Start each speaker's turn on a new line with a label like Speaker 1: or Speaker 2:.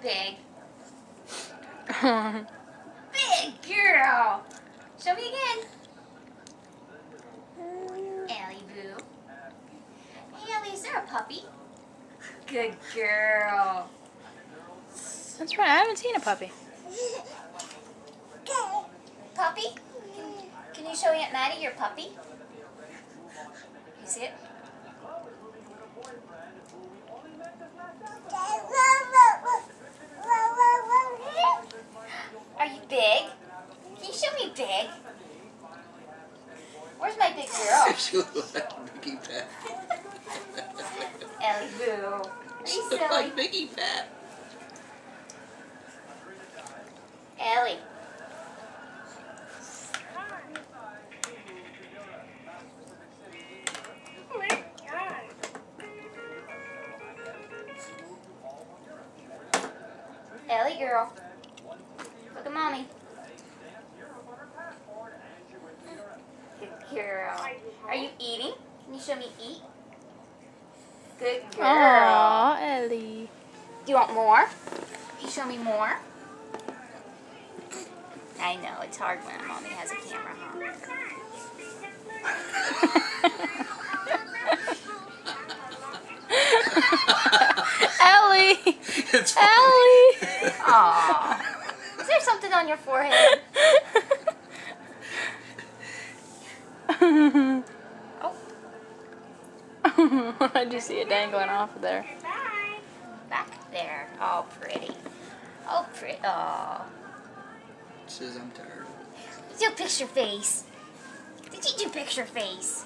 Speaker 1: big. Big girl. Show me again. Ellie Boo. Hey Ellie, is there a puppy? Good girl.
Speaker 2: That's right, I haven't seen a puppy.
Speaker 1: Puppy? Can you show Aunt Maddie your puppy? You see it? Are you big? Can you show me big? Where's my big girl?
Speaker 3: She looks like Mickey Pat.
Speaker 1: Ellie Boo. Are
Speaker 3: She
Speaker 1: you
Speaker 3: looks
Speaker 1: silly?
Speaker 3: like Mickey Pat.
Speaker 1: Ellie. Ellie girl. Look at mommy. Good girl. Are you eating? Can you show me eat? Good girl.
Speaker 2: Aww, Ellie.
Speaker 1: Do you want more? Can you show me more? I know, it's hard when mommy has a camera,
Speaker 2: Ellie!
Speaker 3: It's
Speaker 2: Ellie!
Speaker 1: Aww. Is there something on your forehead? Oh.
Speaker 2: I do see it dangling off of there.
Speaker 1: Back there. Oh, pretty. Oh, pretty. Oh.
Speaker 3: Says I'm tired.
Speaker 1: Do picture face. Did you do picture face?